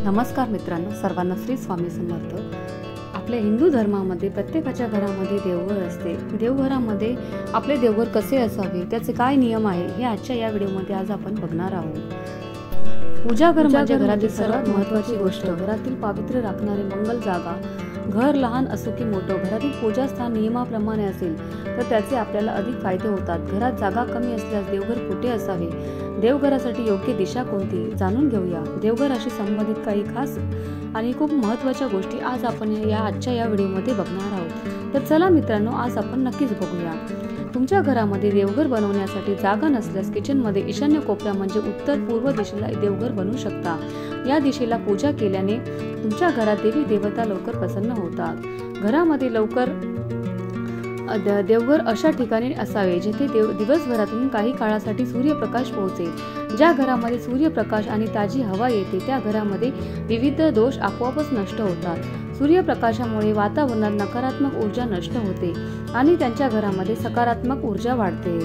नमस्कार मित्रांनो, सर्वांना श्री स्वामी समर्थ। आपल्या हिंदू धर्मामध्ये प्रत्येकाच्या घरामध्ये देवघर असते। देवघरामध्ये आपले देवघर कसे असावे, त्याचे काय नियम आहे, हे आजच्या या व्हिडिओमध्ये आज आपण बघणार आहोत। पूजाघर म्हणजे घरातील सर्वात महत्त्वाची गोष्ट। घरातील पावित्र्य राखणारी मंगल जागा। घर लहान असो की मोठं, घरातील पूजास्थान नियमाप्रमाणे असेल तर त्याचे आपल्याला अधिक फायदे होतात। घरात जागा कमी असल्यास देवघर कुठे असावे, देवघरासाठी योग्य दिशा कोणती, जाणून घेऊया। देवघराशी संबंधित काही खास आणि खूप महत्त्वाच्या गोष्टी आज आपण आजच्या या व्हिडिओमध्ये बघणार आहोत। तर चला मित्रांनो, आज आपण नक्कीच बघूया। तुमच्या घरामध्ये देवघर बनवण्यासाठी जागा नसल्यास किचनमध्ये ईशान्य कोपऱ्या म्हणजे उत्तर पूर्व दिशेला देवघर बनवू शकता। या दिशेला पूजा केल्याने तुमच्या घरात देवी देवता लवकर प्रसन्न होतात। घरामध्ये देवघर अशा ठिकाणी असावे जेथे दिवसभरातून काही काळासाठी सूर्यप्रकाश पोहोचेल। ज्या घरामध्ये सूर्यप्रकाश आणि ताजी हवा येते त्या घरामध्ये विविध दोष आपोआपच नष्ट होतात। सूर्यप्रकाशामुळे वातावरणात नकारात्मक ऊर्जा नष्ट होते आणि त्यांच्या घरामध्ये सकारात्मक ऊर्जा वाढते।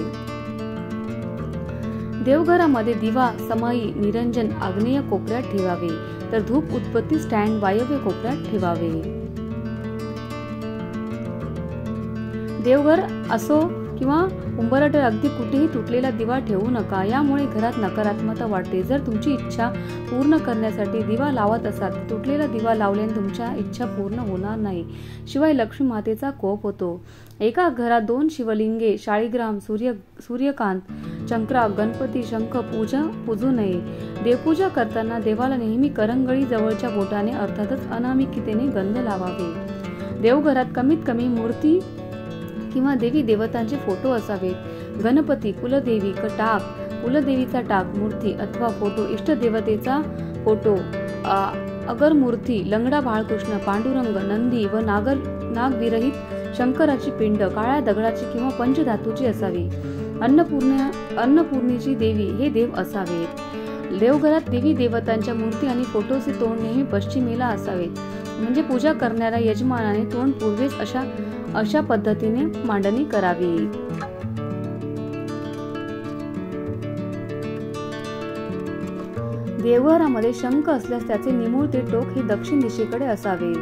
देवघरामध्ये दिवा, समाई, निरंजन आग्नेय कोपऱ्यात ठेवावे, तर धूप उत्पत्ती स्टँड वायव्य कोपऱ्यात ठेवावे। देवघर असो किंवा उंबरठ्यावर अगदी कुठेही तुटलेला दिवा ठेवू नका, यामुळे घरात नकारात्मकता वाढते। जर तुमची इच्छा पूर्ण करण्यासाठी दिवा लावत असाल तर तुटलेला दिवा लावल्याने तुमच्या इच्छा पूर्ण होणार नाही, शिवाय लक्ष्मी मातेचा कोप होतो। एका घरात 2 शिवलिंगे, शाळीग्राम, सूर्यकांत, चक्रा, गणपती, शंख पूजू नये। देवपूजा करताना देवाला नेहमी करंगळी जवळच्या बोटाने अर्थातच अनामिकतेने गंध लावावे। देवघरात कमीत कमी मूर्ती किंवा देवी देवतांचे फोटो असावेत। गणपती, कुलदेवी टाक, कुलदेवीचा टाक, मूर्ती अथवा फोटो, इष्टदेवतेचा फोटो, अगर मूर्ती, लंगडा बाळकृष्ण, पांडुरंग, नंदी व नागविरहित शंकराची पिंड काळ्या दगडाची किंवा पंचधातूची असावी। अन्नपूर्णेची देवी हे देव असावेत। देवघरात देवी देवतांच्या मूर्ती आणि फोटोचे तोंड नेहमी पश्चिमेला असावेत, म्हणजे पूजा करणाऱ्या यजमानाने तोंड पूर्वेस अशा पद्धतीने मांडणी करावी। देवघरामध्ये शंख असल्यास त्याचे निमुळते टोक हे दक्षिण दिशेकडे असावे।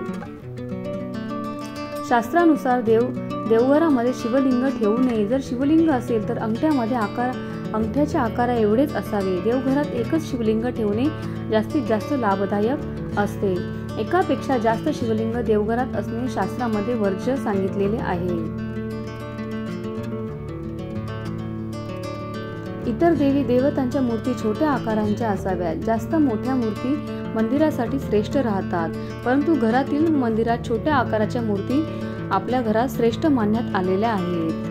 शास्त्रानुसार देवघरामध्ये शिवलिंग ठेवू नये। जर शिवलिंग असेल तर अंगठ्याच्या आकारा एवढेच असावे। देवघरात एकच शिवलिंग ठेवणे जास्तीत जास्त लाभदायक असते। एकापेक्षा जास्त शिवलिंग देवघरात असणे शास्त्रामध्ये वर्ज्य सांगितलेले आहे। इतर देवी देवतांच्या मूर्ती छोट्या आकारांच्या असाव्यात। जास्त मोठ्या मूर्ती मंदिरासाठी श्रेष्ठ राहतात, परंतु घरातील मंदिरात छोट्या आकाराच्या मूर्ती आपल्या घरात श्रेष्ठ मानण्यात आलेल्या आहेत।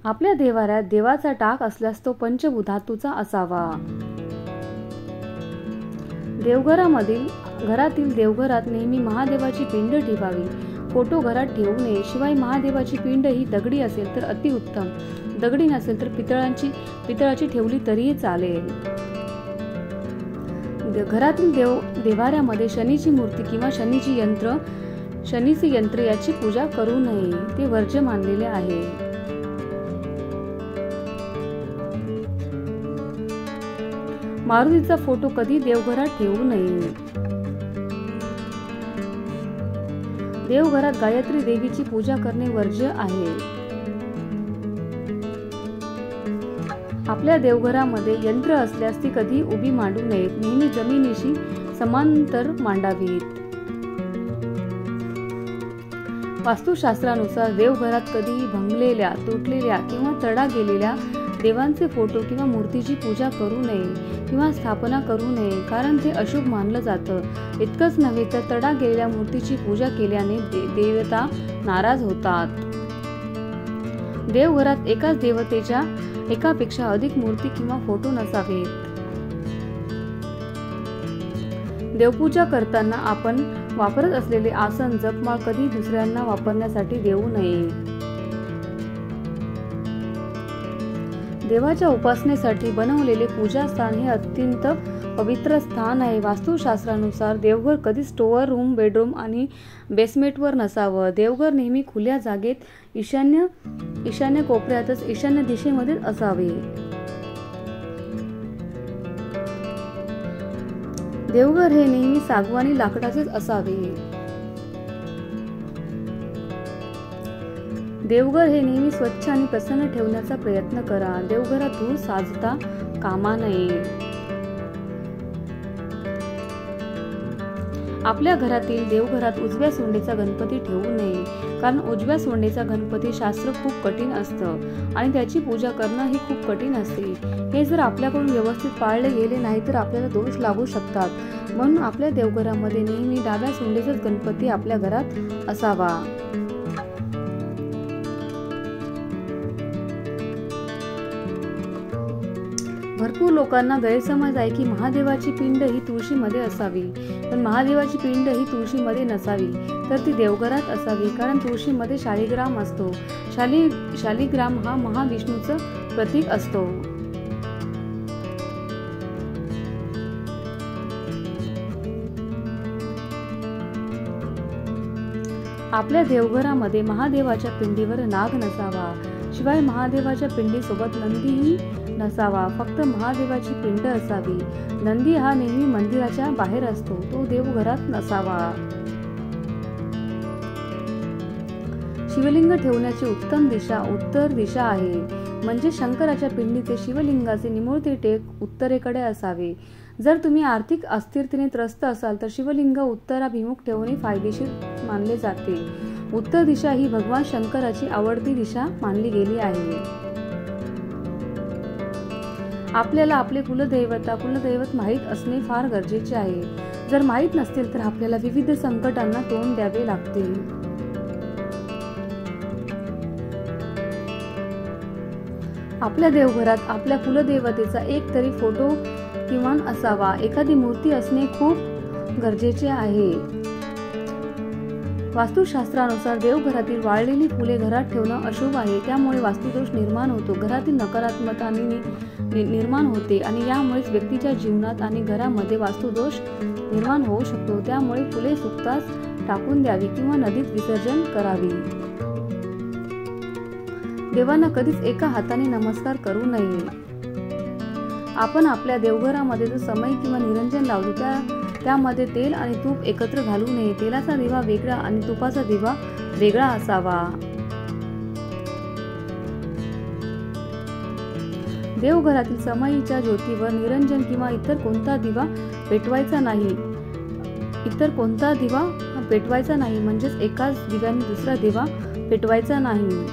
आपल्या देवाऱ्यात देवाचा टाक असल्यास तो पंचधातूचा असावा। घरातील देवघरात नेहमी महादेवाची पिंड ठेवावी। फोटो घरात ठेवू नये, शिवाय महादेवाची पिंड ही दगडी असेल तर अतिउत्तम, दगडी नसेल तर पितळाची ठेवली तरीही चालेल। घरातील देवाऱ्यामध्ये शनीची मूर्ती किंवा शनीचे यंत्र याची पूजा करू नये, ते वर्ज्य मानलेले आहे। मारुतीचा फोटो कधी देवघरात ठेवू नये। देवघरात गायत्री देवीची पूजा करणे वर्ज्य आहे। आपल्या देवघरामध्ये यंत्र असल्यास ती कधी उभी मांडू नयेत, नेहमी जमिनीशी समांतर मांडावीत। वास्तुशास्त्रानुसार देवघरात कधीही भंगलेल्या, तुटलेल्या किंवा तडा गेलेल्या देवांचे फोटो किंवा मूर्तीची पूजा करू नये किंवा स्थापना करू नये, कारण ते अशुभ मानलं जातं। इतकंच नव्हे तर तडा गेलेल्या मूर्तीची पूजा केल्याने देवता नाराज होतात। देवघरात एकाच देवतेच्या एकापेक्षा अधिक मूर्ती किंवा फोटो नसावेत। देवपूजा करताना आपण वापरत असलेले आसन, जपमाळ कधी दुसऱ्यांना वापरण्यासाठी देऊ नये। देवाच्या उपासनेसाठी बनवलेले पूजास्थान हे अत्यंत पवित्र स्थान आहे. वास्तुशास्त्रानुसार देवघर कधी स्टोअर रूम, बेडरूम आणि बेसमेंटवर नसावं. देवघर नेहमी खुल्या जागेत ईशान्य कोपऱ्यातच ईशान्य दिशेमध्येच असावे. देवघर हे नेहमी सागवानी लाकडाचेच असावे. देवघर हे नेहमी स्वच्छ आणि प्रसन्न ठेवण्याचा प्रयत्न करा. देवघरात धूळ साचता कामा नये. आपल्या घरातील देवघरात उजव्या सोंडेचा गणपती ठेवू नये, कारण उजव्या सोंडेचा गणपती शास्त्र खूप कठीण असतं आणि त्याची पूजा करणं ही खूप कठीण असते. हे जर आपल्याकडून व्यवस्थित पाळले गेले नाही तर आपल्याला दोष लागू शकतात. म्हणून आपल्या देवघरामध्ये नेहमी डाव्या सोंडेचाच गणपती आपल्या घरात असावा. भरपूर लोकांना गैरसमज आहे की महादेवाची पिंड ही तुळशीमध्ये असावी, पण महादेवाची पिंड ही तुळशीमध्ये नसावी, तर ती देवघरात असावी. कारण तुळशीमध्ये शालिग्राम असतो. शालिग्राम हा महाविष्णूचं प्रतीक असतो. आपल्या देवघरामध्ये महादेवाच्या पिंडीवर नाग नसावा. शिवाय महादेवाच्या पिंडीसोबत नंदीही नसावा. फक्त महादेवाची पिंड असावी. नंदी हा नेहमी मंदिराच्या बाहेर असतो, तो देवघरात नसावा. शिवलिंग ठेवण्याची उत्तम दिशा उत्तर दिशा आहे. म्हणजे शंकराच्या पिंडीचे शिवलिंगाचे निमुळते टेक उत्तरेकडे असावे. जर तुम्ही आर्थिक अस्थिरतेने त्रस्त असाल तर शिवलिंग उत्तराभिमुख ठेवणे फायदेशीर मानले जाते. उत्तर दिशा ही भगवान शंकराची आवडती दिशा मानली गेली आहे. आपल्याला आपले कुलदैवत माहीत असणे फार गरजेचे आहे. जर माहीत नसतील तर आपल्याला विविध संकटांना तोंड द्यावे लागते. आपल्या देवघरात आपल्या कुलदेवतेचा एक तरी फोटो किमान असावा. एखादी मूर्ती असणे खूप गरजेचे आहे. वास्तुशास्त्रानुसार देवघरातील वाळलेली फुले घरात ठेवणं अशुभ आहे. त्यामुळे वास्तुदोष निर्माण होतो. घरातील नकारात्मकता निर्माण होते आणि यामुळेच व्यक्तीच्या जीवनात आणि घरामध्ये वास्तुदोष निर्माण होऊ शकतो. त्यामुळे फुले सुकताच टाकून द्यावी किंवा नदीत विसर्जन करावी. देवांना कधीच एका हाताने नमस्कार करू नये. आपण आपल्या देवघरामध्ये जो समई किंवा निरंजन लावतो त्यामध्ये तेल आणि तूप एकत्र घालू नये. तेलाचा दिवा वेगळा आणि तुपाचा दिवा वेगळा असावा. देवघरातील समईच्या ज्योतीवर निरंजन किंवा इतर कोणता दिवा पेटवायचा नाही. म्हणजेच एकाच दिव्याने दुसरा दिवा पेटवायचा नाही.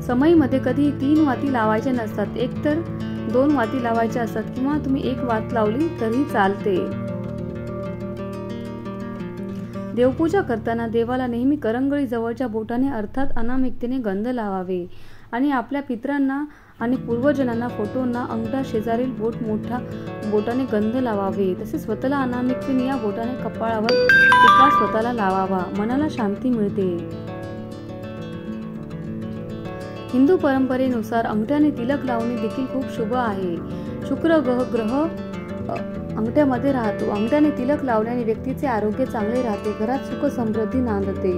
समईमध्ये कधी 3 वाती लावायच्या नसतात. एक तर 2 वाती लावायच्या असतात किंवा तुम्ही 1 वात लावली तरी चालते. देवपूजा करताना देवाला नेहमी करंगळी जवळच्या बोटाने अर्थात अनामिकतेने गंध लावावे आणि आपल्या पितरांना आणि पूर्वजनांना फोटोंना अंगठा शेजारील मोठ्या बोटाने गंध लावावे. तसेच स्वतःला अनामिकतेने या बोटाने कपाळावर टिका स्वतःला लावावा. मनाला शांती मिळते. हिंदू परंपरेनुसार अंगठ्याने तिलक लावणे देखील खूप शुभ आहे. शुक्र ग्रह अंगठ्यामध्ये राहतो. अंगठ्याने तिलक लावल्याने व्यक्तीचे आरोग्य चांगले राहते. घरात सुख समृद्धी नांदते.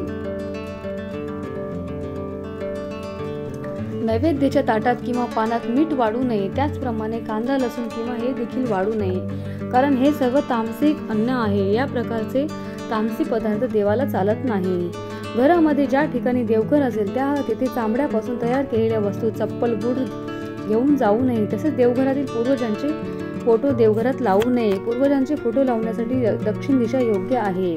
नैवेद्याच्या ताटात किंवा पानात मीठ वाढू नये. त्याचप्रमाणे कांदा, लसूण किंवा हे देखील वाढू नये, कारण हे सर्व तामसिक अन्न आहे. या प्रकारचे तामसी पदार्थ देवाला चालत नाही. घरामध्ये ज्या ठिकाणी देवघर असेल तेथे चामड्यापासून तयार केलेल्या वस्तू, चप्पल, बूट घेऊन जाऊ नये. तसेच देवघरातील पूर्वजांचे फोटो देवघरात लावू नये. पूर्वजांचे फोटो लावण्यासाठी दक्षिण दिशा योग्य आहे.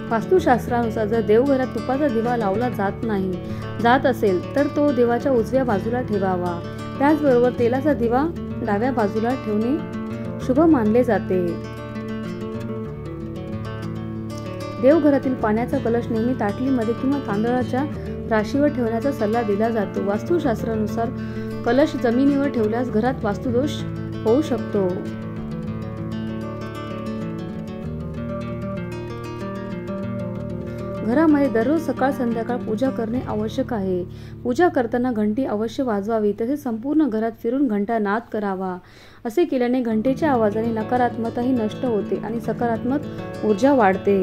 वास्तुशास्त्रानुसार जर देवघरात तुपाचा दिवा लावला जात असेल तर तो देवाच्या उजव्या बाजूला ठेवावा. त्याचबरोबर तेलाचा दिवा डाव्या बाजूला ठेवणे शुभ मानले जाते. देवघरातील पाण्याचा कलश नेहमी ताटलीमध्ये किंवा तांदळाच्या राशीवर ठेवण्याचा सल्ला दिला जातो. वास्तुशास्त्रानुसार कलश जमिनीवर ठेवल्यास घरात वास्तुदोष होऊ शकतो. घरामध्ये दररोज सकाळ संध्याकाळ पूजा करणे आवश्यक आहे. पूजा करताना घंटी अवश्य वाजवावी, तसेच संपूर्ण घरात फिरून घंटा नाद करावा. असे केल्याने घंटेच्या आवाजाने नकारात्मकताही नष्ट होते आणि सकारात्मक ऊर्जा वाढते.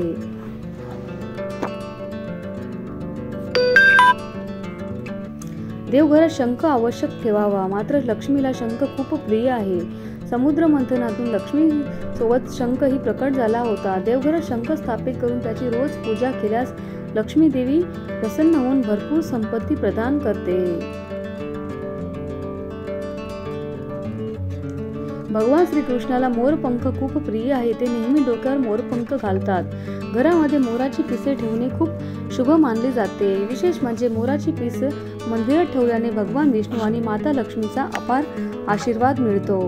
देवघरात शंख आवश्यक ठेवावा. मात्र लक्ष्मीला शंख खूप प्रिय आहे. समुद्र मंथनातून लक्ष्मी सोबत शंख ही प्रकट झाला होता. देवघरात शंख स्थापित करून त्याची रोज पूजा केल्यास लक्ष्मी देवी प्रसन्न होऊन भरपूर संपत्ती प्रदान करते. भगवान श्रीकृष्णाला मोरपंख खूप प्रिय आहे. ते नेहमी डोक्यावर मोरपंख घालतात. घरामध्ये मोराची पिसे ठेवणे खूप शुभ मानले जाते. विशेष म्हणजे मोराची पीस मंदिरात ठेवल्याने भगवान विष्णू आणि माता लक्ष्मीचा अपार आशीर्वाद मिळतो.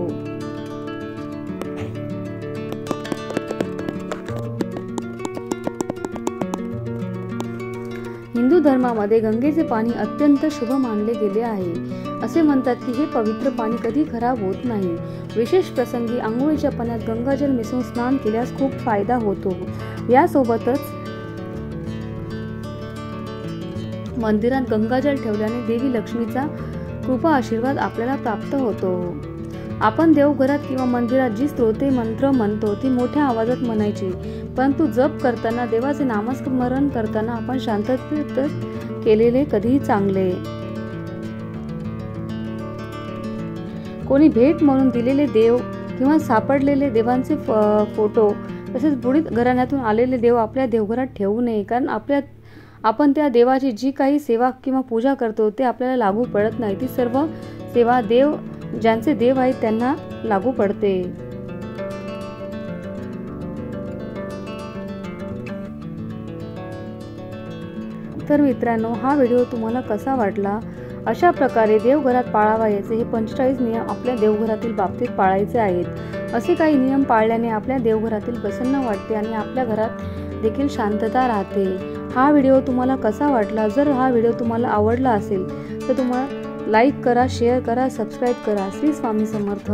हिंदू धर्मामध्ये गंगेचे पाणी अत्यंत शुभ मानले गेले आहे. असे म्हणतात की हे पवित्र पाणी कधी खराब होत नाही. विशेष प्रसंगी आंघोळीच्या पाण्यात गंगाजल मिसळून स्नान केल्यास खूप फायदा होतो. यासोबतच मंदिरात गंगाजल ठेवल्याने देवी लक्ष्मीचा कृपा आशीर्वाद आपल्याला प्राप्त होतो. आपण देवघरात किंवा मंदिरात जी स्तोत्रे मंत्र म्हणतो ती मोठ्या आवाजात म्हणायची, परंतु जप करताना देवाचे नामस्मरण करताना आपण शांततेत केलेले कधीही चांगले. कोणी भेट म्हणून दिलेले देव किंवा सापडलेले देवांचे फोटो तसेच बुडीत घराण्यातून आलेले देव आपल्या देवघरात ठेवू नये, कारण आपण त्या देवाची जी काही सेवा किंवा पूजा करतो ते आपल्याला लागू पडत नाही. ती सर्व सेवा ज्यांचे देव आहेत त्यांना लागू पडते. तर मित्रांनो, हा व्हिडिओ तुम्हाला कसा वाटला? अशा प्रकारे देवघरात पाळावयाचे हे 45 नियम आपल्या देवघरातील बाबतीत पाळायचे आहेत. असे काही नियम पाळल्याने आपल्या देवघरातील प्रसन्न वाटते आणि आपल्या घरात देखील शांतता राहते. हा व्हिडिओ तुम्हाला कसा वाटला? जर हा व्हिडिओ तुम्हाला आवडला असेल तर तुम्हाला लाईक करा, शेअर करा, सबस्क्राईब करा. श्री स्वामी समर्थ.